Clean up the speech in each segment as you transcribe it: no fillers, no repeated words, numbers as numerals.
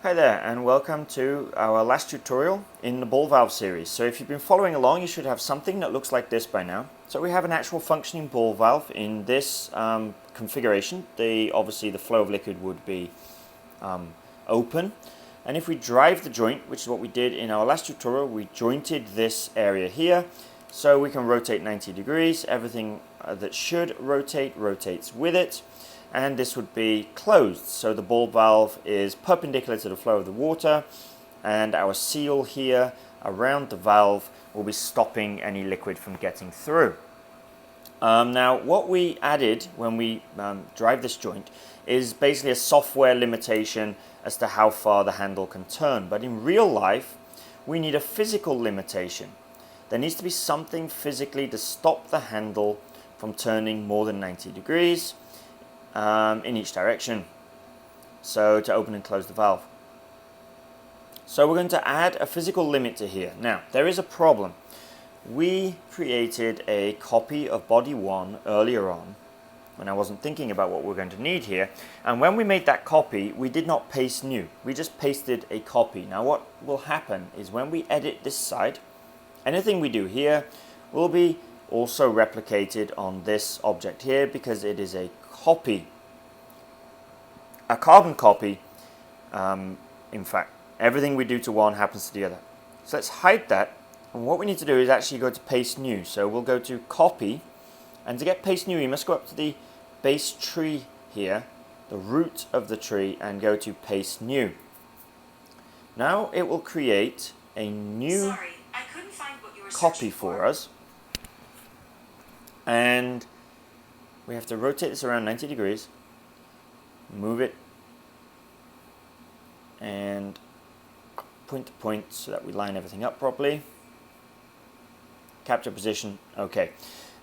Hi there, and welcome to our last tutorial in the ball valve series. So if you've been following along, you should have something that looks like this by now. So we have an actual functioning ball valve in this configuration. Obviously the flow of liquid would be open, and if we drive the joint, which is what we did in our last tutorial, we jointed this area here so we can rotate 90 degrees. Everything that should rotate rotates with it, and this would be closed, so the ball valve is perpendicular to the flow of the water, and our seal here around the valve will be stopping any liquid from getting through. Now what we added when we drive this joint is basically a software limitation as to how far the handle can turn, but in real life we need a physical limitation. There needs to be something physically to stop the handle from turning more than 90 degrees in each direction, so to open and close the valve. So we're going to add a physical limit to here. Now there is a problem. We created a copy of body 1 earlier on when I wasn't thinking about what we're going to need here, and when we made that copy we did not paste new, we just pasted a copy. Now what will happen is when we edit this side, anything we do here will be also replicated on this object here because it is a copy, a carbon copy. In fact, everything we do to one happens to the other. So let's hide that, and what we need to do is actually go to paste new. So we'll go to copy, and to get paste new you must go up to the base tree here, the root of the tree, and go to paste new. Now it will create a new copy for us, and we have to rotate this around 90 degrees, move it, and point to point so that we line everything up properly. Capture position, okay.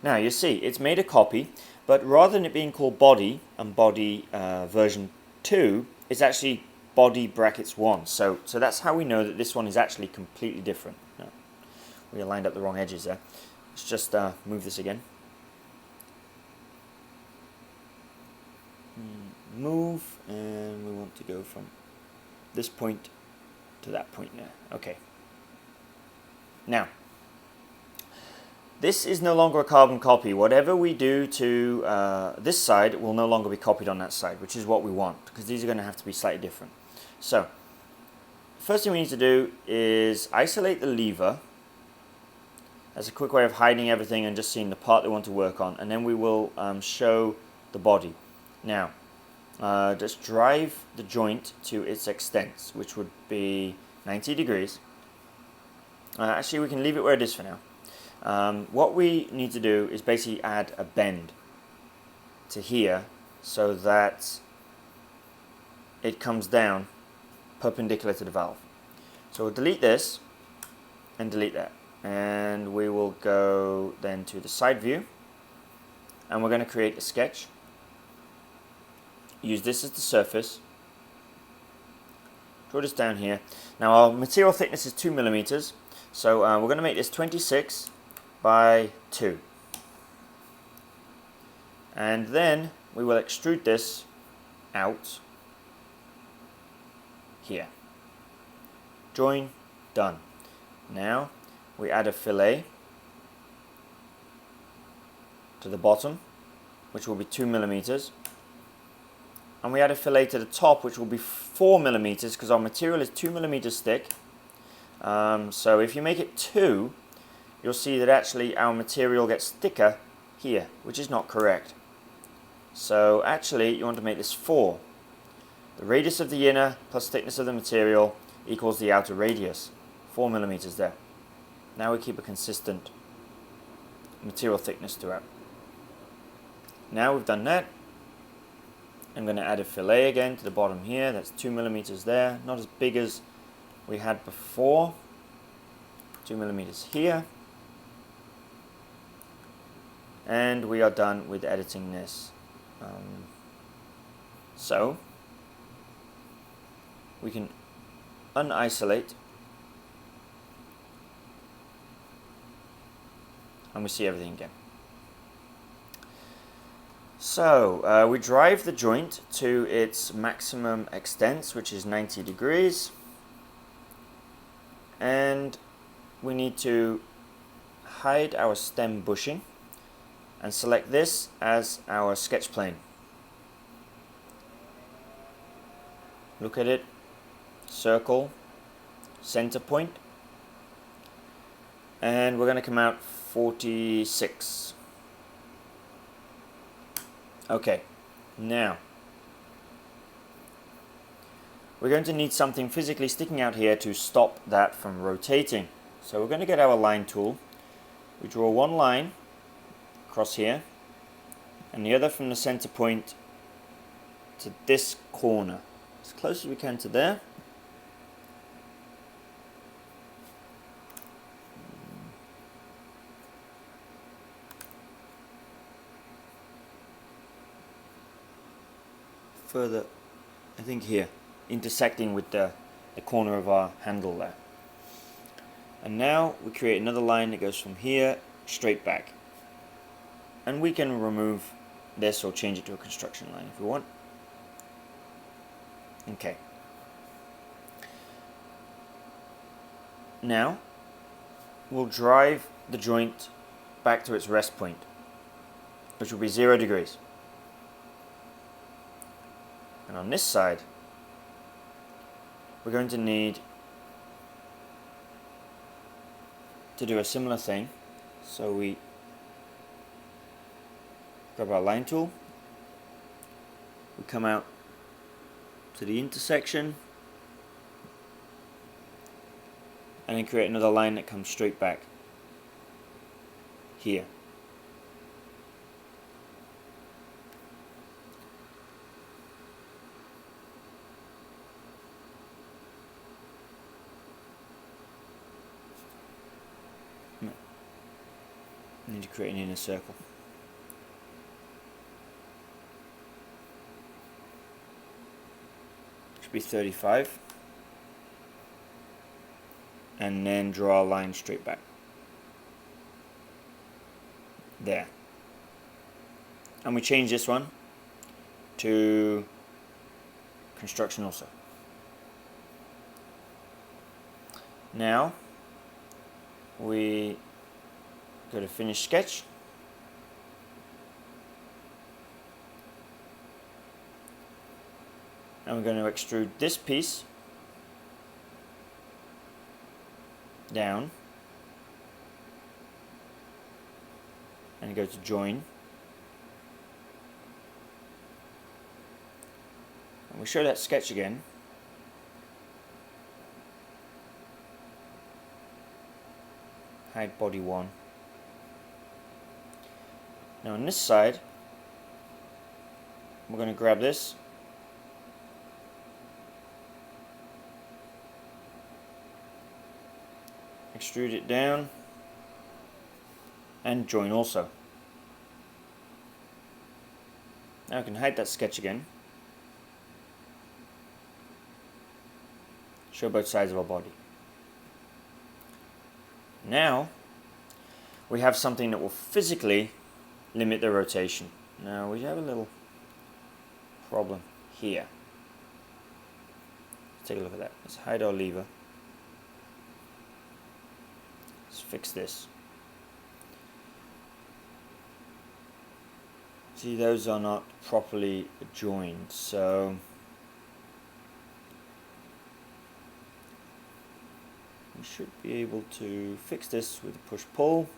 Now you see it's made a copy, but rather than it being called body and body version 2, it's actually body brackets 1. So that's how we know that this one is actually completely different. No, we aligned up the wrong edges there. Let's just move this again. Move, and we want to go from this point to that point there. Okay. Now, this is no longer a carbon copy. Whatever we do to this side will no longer be copied on that side, which is what we want, because these are going to have to be slightly different. So, first thing we need to do is isolate the lever. That's a quick way of hiding everything and just seeing the part we want to work on, and then we will show the body. Now, just drive the joint to its extent, which would be 90 degrees. Actually, we can leave it where it is for now. What we need to do is basically add a bend to here so that it comes down perpendicular to the valve. So we'll delete this and delete that, and we will go then to the side view, and we're going to create a sketch. Use this as the surface. Draw this down here. Now our material thickness is 2 millimeters, so we're going to make this 26 by 2, and then we will extrude this out here. Join, done. Now we add a fillet to the bottom, which will be 2 millimeters. And we add a fillet to the top, which will be 4 millimeters, because our material is 2 millimeters thick. So if you make it 2, you'll see that actually our material gets thicker here, which is not correct. So actually you want to make this 4. The radius of the inner plus thickness of the material equals the outer radius, 4 millimeters there. Now we keep a consistent material thickness throughout. Now we've done that, I'm going to add a fillet again to the bottom here. That's 2 millimeters there, not as big as we had before. 2 millimeters here, and we are done with editing this. So we can unisolate, and we see everything again. So we drive the joint to its maximum extent, which is 90 degrees, and we need to hide our stem bushing and select this as our sketch plane. Look at it, circle, center point, and we're going to come out 46. Okay, now we're going to need something physically sticking out here to stop that from rotating. So we're going to get our line tool. We draw one line across here and the other from the center point to this corner, as close as we can to there. Further, I think here, intersecting with the corner of our handle there. And now we create another line that goes from here straight back. And we can remove this or change it to a construction line if we want. Okay. Now we'll drive the joint back to its rest point, which will be 0 degrees. And on this side, we're going to need to do a similar thing. So we grab our line tool, we come out to the intersection, and then create another line that comes straight back here. I need to create an inner circle. Should be 35. And then draw a line straight back. There. And we change this one to construction also. Now we go to finish sketch, and we're going to extrude this piece down and go to join, and we show that sketch again. Hide body 1. Now on this side, we're going to grab this, extrude it down, and join also. Now I can hide that sketch again, show both sides of our body. Now we have something that will physically limit the rotation. Now we have a little problem here. Let's take a look at that. Let's hide our lever. Let's fix this. See, those are not properly joined, so we should be able to fix this with a push-pull.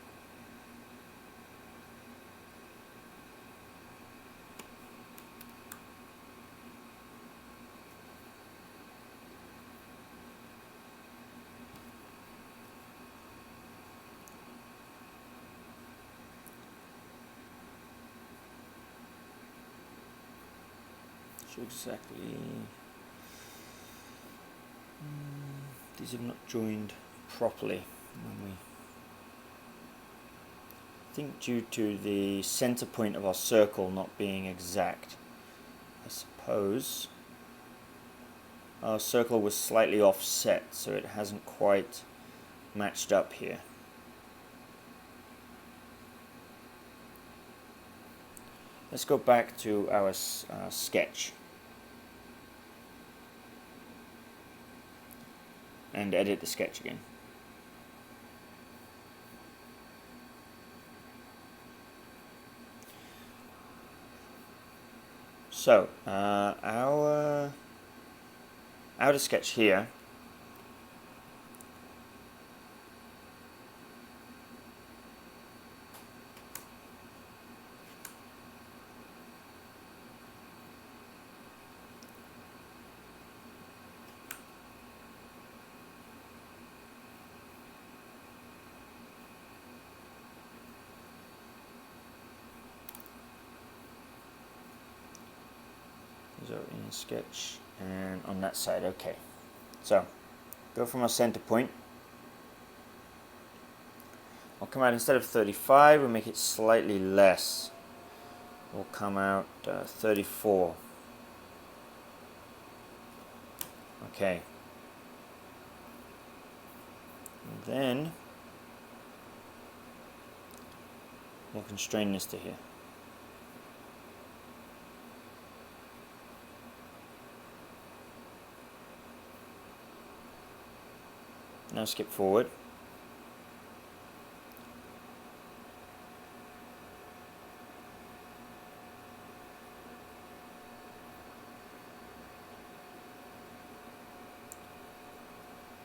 Exactly. These have not joined properly. I think due to the center point of our circle not being exact. I suppose our circle was slightly offset, so it hasn't quite matched up here. let's go back to our sketch and edit the sketch again. So our outer sketch here so in sketch and on that side. Okay, so go from our center point. I'll come out, instead of 35, we'll make it slightly less. We'll come out 34. Okay. And then we'll constrain this to here. Now skip forward.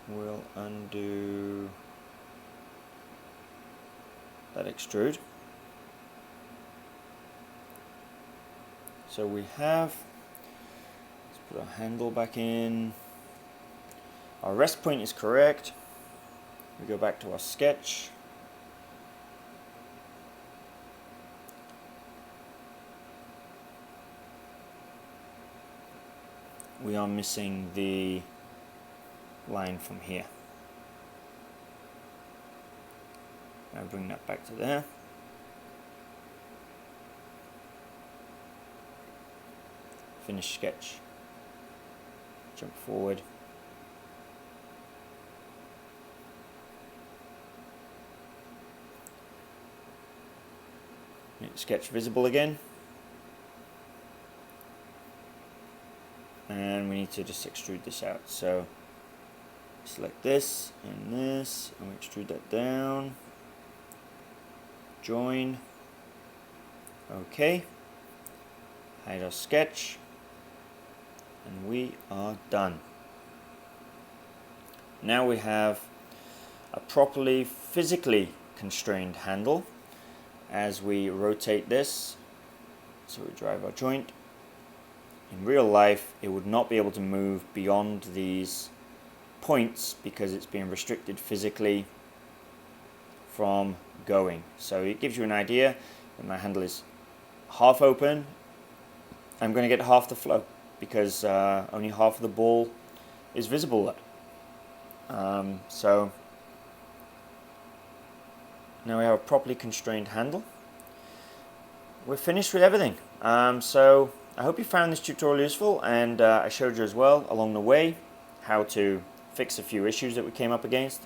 We'll undo that extrude. So we have, let's put our handle back in. Our rest point is correct. We go back to our sketch. We are missing the line from here. Now bring that back to there. Finish sketch. Jump forward. Make the sketch visible again. And we need to just extrude this out. So select this, and we extrude that down. Join. Okay. Hide our sketch. And we are done. Now we have a properly physically constrained handle. As we rotate this, so we drive our joint, in real life it would not be able to move beyond these points because it's being restricted physically from going. So it gives you an idea that my handle is half open. I'm going to get half the flow because only half of the ball is visible. So now we have a properly constrained handle. We're finished with everything. So I hope you found this tutorial useful, and I showed you as well along the way how to fix a few issues that we came up against.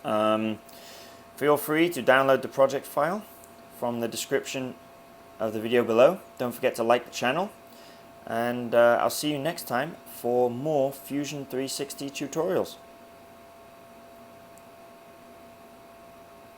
Feel free to download the project file from the description of the video below. Don't forget to like the channel, and I'll see you next time for more Fusion 360 tutorials.